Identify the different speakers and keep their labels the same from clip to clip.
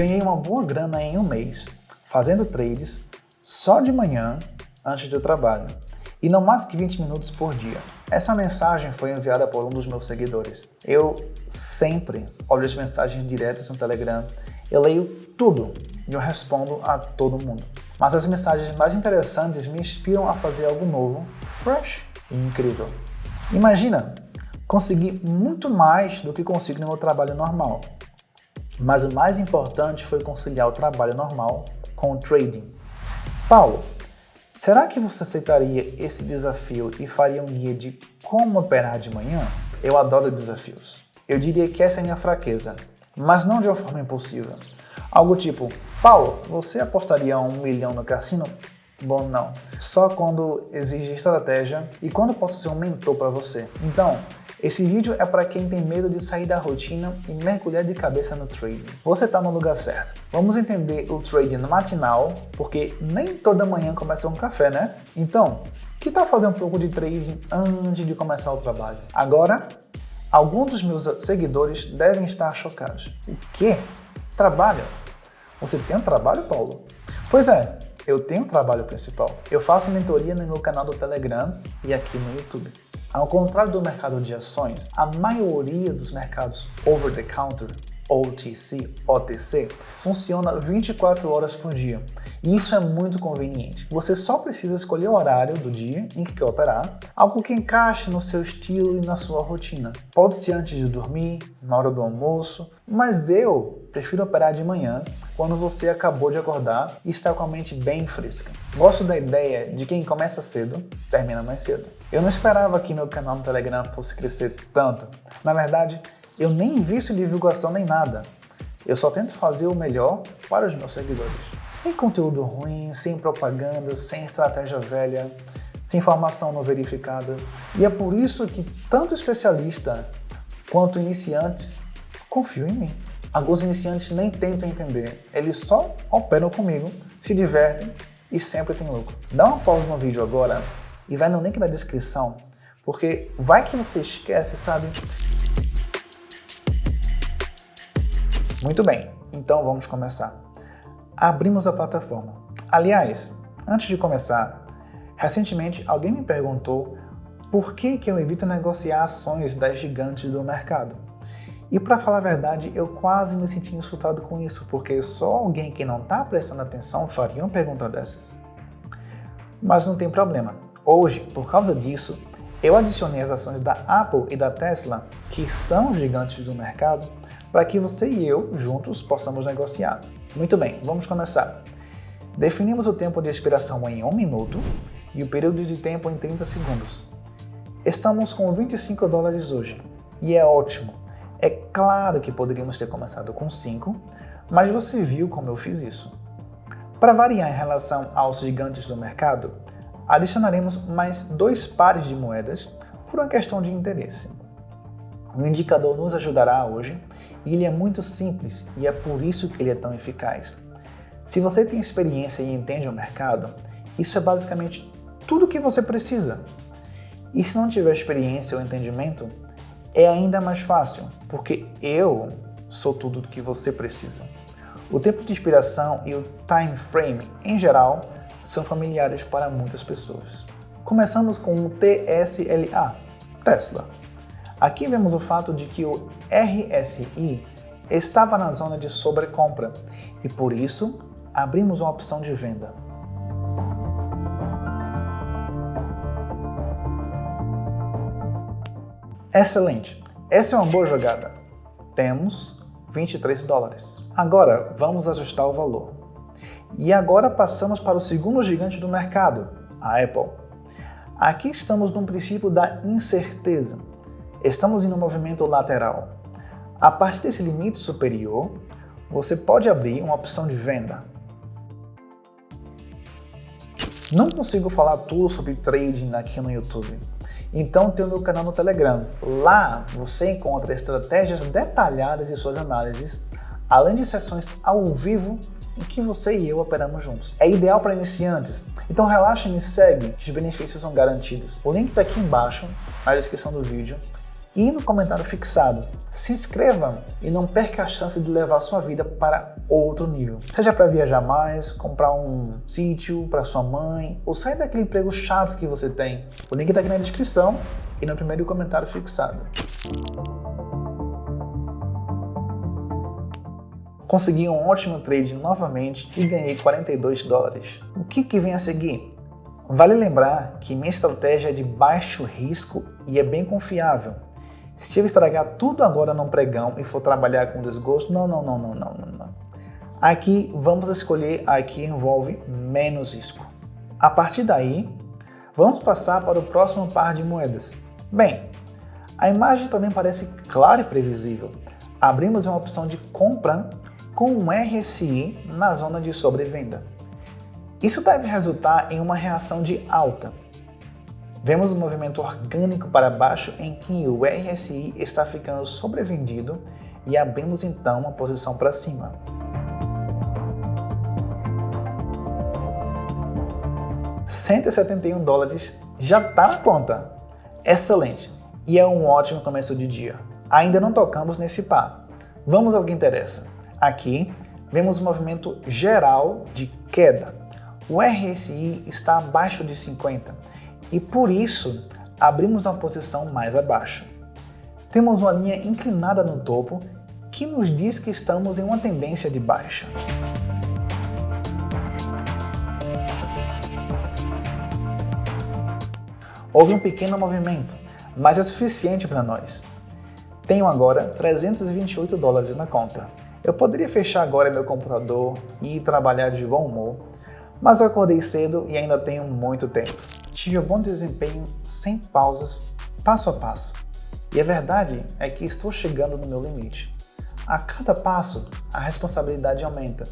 Speaker 1: Ganhei uma boa grana em um mês, fazendo trades só de manhã antes do trabalho, e não mais que 20 minutos por dia. Essa mensagem foi enviada por um dos meus seguidores. Eu sempre olho as mensagens diretas no Telegram, eu leio tudo e eu respondo a todo mundo. Mas as mensagens mais interessantes me inspiram a fazer algo novo, fresh e incrível. Imagina, consegui muito mais do que consigo no meu trabalho normal. Mas o mais importante foi conciliar o trabalho normal com o trading. Paulo, será que você aceitaria esse desafio e faria um guia de como operar de manhã? Eu adoro desafios. Eu diria que essa é a minha fraqueza, mas não de uma forma impulsiva. Algo tipo, Paulo, você apostaria 1 milhão no cassino? Bom, não. Só quando exige estratégia e quando posso ser um mentor para você. Então, esse vídeo é para quem tem medo de sair da rotina e mergulhar de cabeça no trading. Você está no lugar certo. Vamos entender o trading matinal, porque nem toda manhã começa um café, né? Então, que tal fazer um pouco de trading antes de começar o trabalho? Agora, alguns dos meus seguidores devem estar chocados. O quê? Trabalho? Você tem um trabalho, Paulo? Pois é, eu tenho um trabalho principal. Eu faço mentoria no meu canal do Telegram e aqui no YouTube. Ao contrário do mercado de ações, a maioria dos mercados over-the-counter, OTC, funciona 24 horas por dia. E isso é muito conveniente. Você só precisa escolher o horário do dia em que quer operar, algo que encaixe no seu estilo e na sua rotina. Pode ser antes de dormir, na hora do almoço, mas eu prefiro operar de manhã, quando você acabou de acordar e está com a mente bem fresca. Gosto da ideia de quem começa cedo, termina mais cedo. Eu não esperava que meu canal no Telegram fosse crescer tanto. Na verdade, eu nem invisto em divulgação nem nada. Eu só tento fazer o melhor para os meus seguidores. Sem conteúdo ruim, sem propaganda, sem estratégia velha, sem informação não verificada. E é por isso que tanto especialista quanto iniciantes confiam em mim. Alguns iniciantes nem tentam entender, eles só operam comigo, se divertem e sempre tem lucro. Dá uma pausa no vídeo agora e vai no link da descrição, porque vai que você esquece, sabe? Muito bem, então vamos começar. Abrimos a plataforma. Aliás, antes de começar, recentemente alguém me perguntou por que eu evito negociar ações das gigantes do mercado. E para falar a verdade, eu quase me senti insultado com isso, porque só alguém que não está prestando atenção faria uma pergunta dessas. Mas não tem problema. Hoje, por causa disso, eu adicionei as ações da Apple e da Tesla, que são gigantes do mercado, para que você e eu, juntos, possamos negociar. Muito bem, vamos começar. Definimos o tempo de expiração em 1 minuto e o período de tempo em 30 segundos. Estamos com 25 dólares hoje, e é ótimo. É claro que poderíamos ter começado com 5, mas você viu como eu fiz isso. Para variar em relação aos gigantes do mercado, adicionaremos mais 2 pares de moedas por uma questão de interesse. O indicador nos ajudará hoje e ele é muito simples e é por isso que ele é tão eficaz. Se você tem experiência e entende o mercado, isso é basicamente tudo o que você precisa. E se não tiver experiência ou entendimento, é ainda mais fácil, porque eu sou tudo o que você precisa. O tempo de expiração e o time frame, em geral, são familiares para muitas pessoas. Começamos com o TSLA, Tesla. Aqui vemos o fato de que o RSI estava na zona de sobrecompra e, por isso, abrimos uma opção de venda. Excelente! Essa é uma boa jogada. Temos 23 dólares. Agora, vamos ajustar o valor. E agora passamos para o segundo gigante do mercado, a Apple. Aqui estamos no princípio da incerteza. Estamos em um movimento lateral. A partir desse limite superior, você pode abrir uma opção de venda. Não consigo falar tudo sobre trading aqui no YouTube. Então tem o meu canal no Telegram. Lá você encontra estratégias detalhadas e suas análises, além de sessões ao vivo em que você e eu operamos juntos. É ideal para iniciantes, então relaxa e me segue, que os benefícios são garantidos. O link está aqui embaixo, na descrição do vídeo, e no comentário fixado. Se inscreva e não perca a chance de levar sua vida para outro nível. Seja para viajar mais, comprar um sítio para sua mãe ou sair daquele emprego chato que você tem. O link está aqui na descrição e no primeiro comentário fixado. Consegui um ótimo trade novamente e ganhei $42. O que vem a seguir? Vale lembrar que minha estratégia é de baixo risco e é bem confiável. Se eu estragar tudo agora num pregão e for trabalhar com desgosto, não. Aqui vamos escolher a que envolve menos risco. A partir daí, vamos passar para o próximo par de moedas. Bem, a imagem também parece clara e previsível. Abrimos uma opção de compra com um RSI na zona de sobrevenda. Isso deve resultar em uma reação de alta. Vemos um movimento orgânico para baixo em que o RSI está ficando sobrevendido e abrimos então uma posição para cima. $171 já está na conta. Excelente! E é um ótimo começo de dia. Ainda não tocamos nesse par. Vamos ao que interessa. Aqui vemos um movimento geral de queda. O RSI está abaixo de 50 e por isso abrimos uma posição mais abaixo. Temos uma linha inclinada no topo que nos diz que estamos em uma tendência de baixa. Houve um pequeno movimento, mas é suficiente para nós. Tenho agora $328 na conta. Eu poderia fechar agora meu computador e ir trabalhar de bom humor, mas eu acordei cedo e ainda tenho muito tempo. Tive um bom desempenho sem pausas, passo a passo. E a verdade é que estou chegando no meu limite. A cada passo, a responsabilidade aumenta.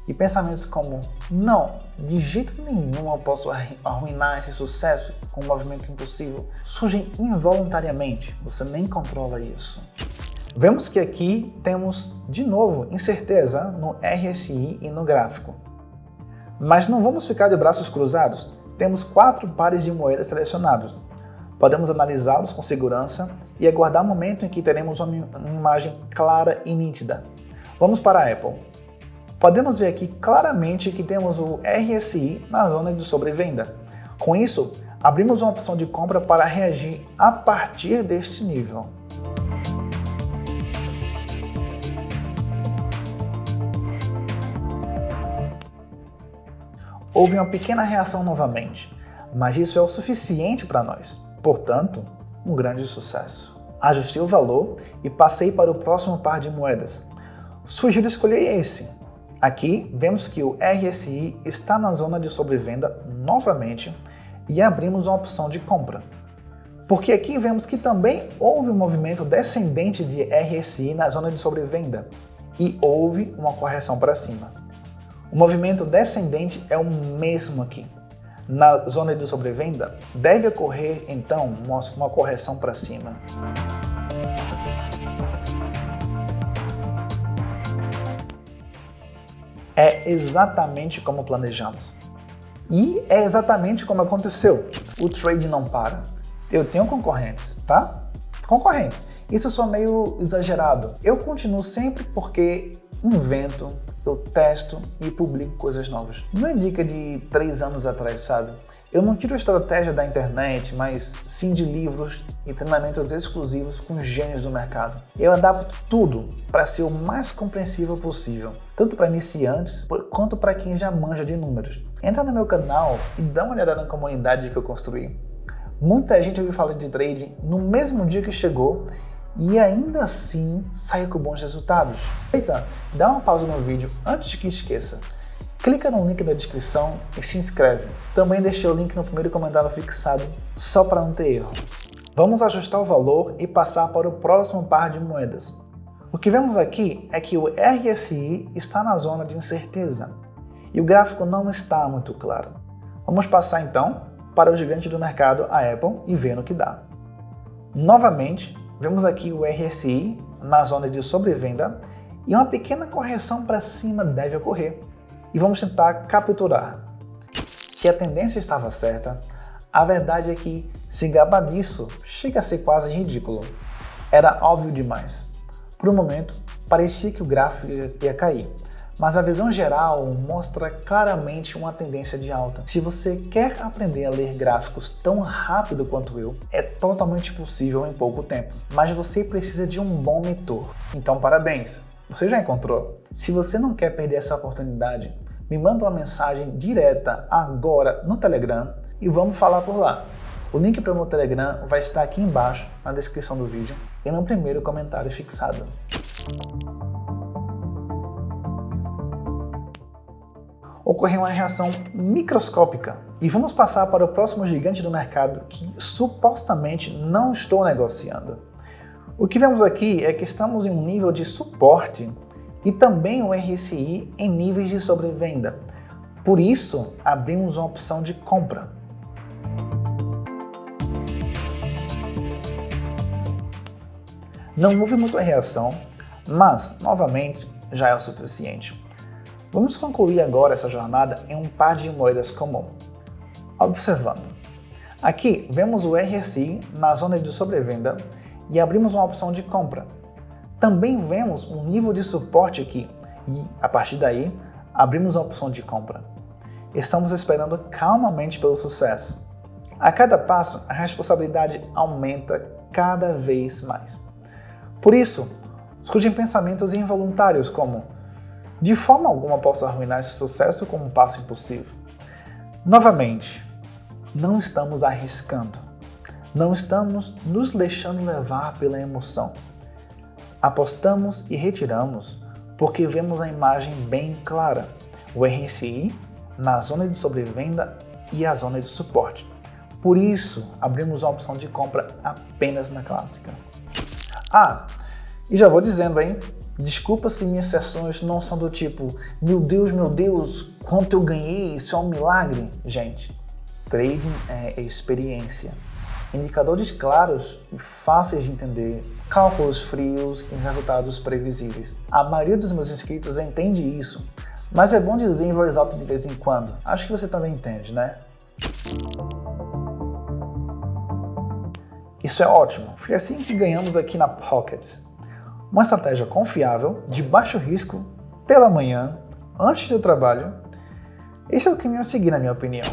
Speaker 1: E pensamentos como, não, de jeito nenhum eu posso arruinar esse sucesso com um movimento impulsivo, surgem involuntariamente, você nem controla isso. Vemos que aqui temos, de novo, incerteza no RSI e no gráfico. Mas não vamos ficar de braços cruzados. Temos 4 pares de moedas selecionados. Podemos analisá-los com segurança e aguardar o momento em que teremos uma imagem clara e nítida. Vamos para a Apple. Podemos ver aqui claramente que temos o RSI na zona de sobrevenda. Com isso, abrimos uma opção de compra para reagir a partir deste nível. Houve uma pequena reação novamente, mas isso é o suficiente para nós. Portanto, um grande sucesso. Ajustei o valor e passei para o próximo par de moedas. Sugiro escolher esse. Aqui vemos que o RSI está na zona de sobrevenda novamente e abrimos uma opção de compra. Porque aqui vemos que também houve um movimento descendente de RSI na zona de sobrevenda e houve uma correção para cima. O movimento descendente é o mesmo aqui. Na zona de sobrevenda, deve ocorrer então uma correção para cima. É exatamente como planejamos. E é exatamente como aconteceu. O trade não para. Eu tenho concorrentes, tá? Concorrentes. Isso só meio exagerado. Eu continuo sempre porque invento, eu testo e publico coisas novas. Não é dica de 3 anos atrás, sabe? Eu não tiro a estratégia da internet, mas sim de livros e treinamentos exclusivos com gênios do mercado. Eu adapto tudo para ser o mais compreensível possível, tanto para iniciantes quanto para quem já manja de números. Entra no meu canal e dá uma olhada na comunidade que eu construí. Muita gente ouviu falar de trading no mesmo dia que chegou e ainda assim saiu com bons resultados. Eita, dá uma pausa no vídeo antes de que esqueça. Clica no link da descrição e se inscreve. Também deixei o link no primeiro comentário fixado, só para não ter erro. Vamos ajustar o valor e passar para o próximo par de moedas. O que vemos aqui é que o RSI está na zona de incerteza e o gráfico não está muito claro. Vamos passar então para o gigante do mercado, a Apple, e ver no que dá. Novamente, vemos aqui o RSI na zona de sobrevenda e uma pequena correção para cima deve ocorrer. E vamos tentar capturar. Se a tendência estava certa, a verdade é que se gabar disso chega a ser quase ridículo. Era óbvio demais. Por um momento, parecia que o gráfico ia cair, mas a visão geral mostra claramente uma tendência de alta. Se você quer aprender a ler gráficos tão rápido quanto eu, é totalmente possível em pouco tempo, mas você precisa de um bom mentor. Então, parabéns! Você já encontrou? Se você não quer perder essa oportunidade, me manda uma mensagem direta agora no Telegram e vamos falar por lá. O link para o meu Telegram vai estar aqui embaixo na descrição do vídeo e no primeiro comentário fixado. Ocorreu uma reação microscópica. E vamos passar para o próximo gigante do mercado que supostamente não estou negociando. O que vemos aqui é que estamos em um nível de suporte e também o RSI em níveis de sobrevenda. Por isso, abrimos uma opção de compra. Não houve muita reação, mas, novamente, já é o suficiente. Vamos concluir agora essa jornada em um par de moedas comum. Observando. Aqui vemos o RSI na zona de sobrevenda e abrimos uma opção de compra. Também vemos um nível de suporte aqui e, a partir daí, abrimos a opção de compra. Estamos esperando calmamente pelo sucesso. A cada passo, a responsabilidade aumenta cada vez mais. Por isso, surgem pensamentos involuntários como: de forma alguma posso arruinar esse sucesso com um passo impossível. Novamente, não estamos arriscando. Não estamos nos deixando levar pela emoção. Apostamos e retiramos porque vemos a imagem bem clara. O RSI na zona de sobrevenda e a zona de suporte. Por isso, abrimos a opção de compra apenas na clássica. E já vou dizendo, hein? Desculpa se minhas sessões não são do tipo meu Deus, quanto eu ganhei, isso é um milagre. Gente, trading é experiência. Indicadores claros e fáceis de entender, cálculos frios e resultados previsíveis. A maioria dos meus inscritos entende isso, mas é bom dizer em voz alta de vez em quando. Acho que você também entende, né? Isso é ótimo, foi assim que ganhamos aqui na Pocket. Uma estratégia confiável, de baixo risco, pela manhã, antes do trabalho. Esse é o caminho a seguir, na minha opinião.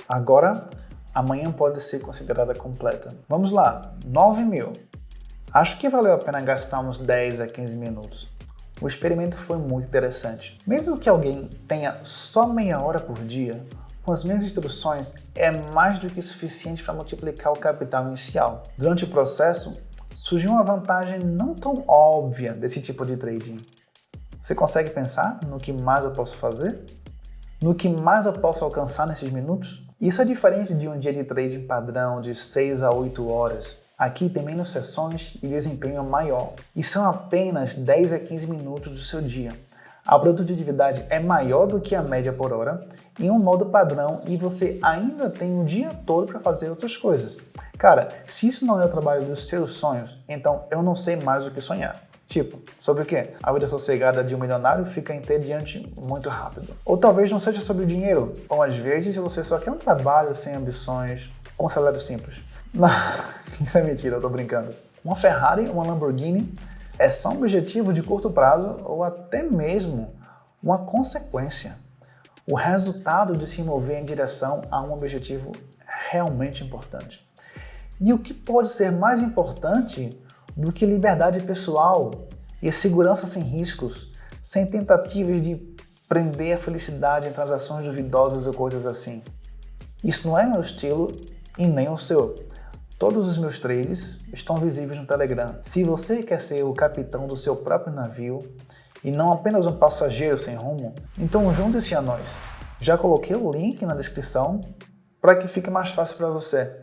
Speaker 1: Agora, amanhã pode ser considerada completa. Vamos lá, 9.000. Acho que valeu a pena gastar uns 10 a 15 minutos. O experimento foi muito interessante. Mesmo que alguém tenha só meia hora por dia, com as minhas instruções é mais do que suficiente para multiplicar o capital inicial. Durante o processo, surgiu uma vantagem não tão óbvia desse tipo de trading. Você consegue pensar no que mais eu posso fazer? No que mais eu posso alcançar nesses minutos? Isso é diferente de um dia de trading padrão de 6 a 8 horas. Aqui tem menos sessões e desempenho maior. E são apenas 10 a 15 minutos do seu dia. A produtividade é maior do que a média por hora em um modo padrão e você ainda tem o dia todo para fazer outras coisas. Cara, se isso não é o trabalho dos seus sonhos, então eu não sei mais o que sonhar. Tipo, sobre o quê? A vida sossegada de um milionário fica entediante muito rápido. Ou talvez não seja sobre o dinheiro, ou às vezes você só quer um trabalho sem ambições, com salário simples. Não, isso é mentira, eu tô brincando. Uma Ferrari, uma Lamborghini é só um objetivo de curto prazo ou até mesmo uma consequência. O resultado de se mover em direção a um objetivo realmente importante. E o que pode ser mais importante do que liberdade pessoal e segurança sem riscos, sem tentativas de prender a felicidade em transações duvidosas ou coisas assim? Isso não é meu estilo e nem o seu. Todos os meus trades estão visíveis no Telegram. Se você quer ser o capitão do seu próprio navio e não apenas um passageiro sem rumo, então junte-se a nós. Já coloquei o link na descrição para que fique mais fácil para você.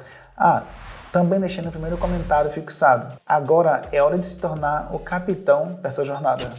Speaker 1: Também deixei no primeiro comentário fixado. Agora é hora de se tornar o capitão dessa jornada.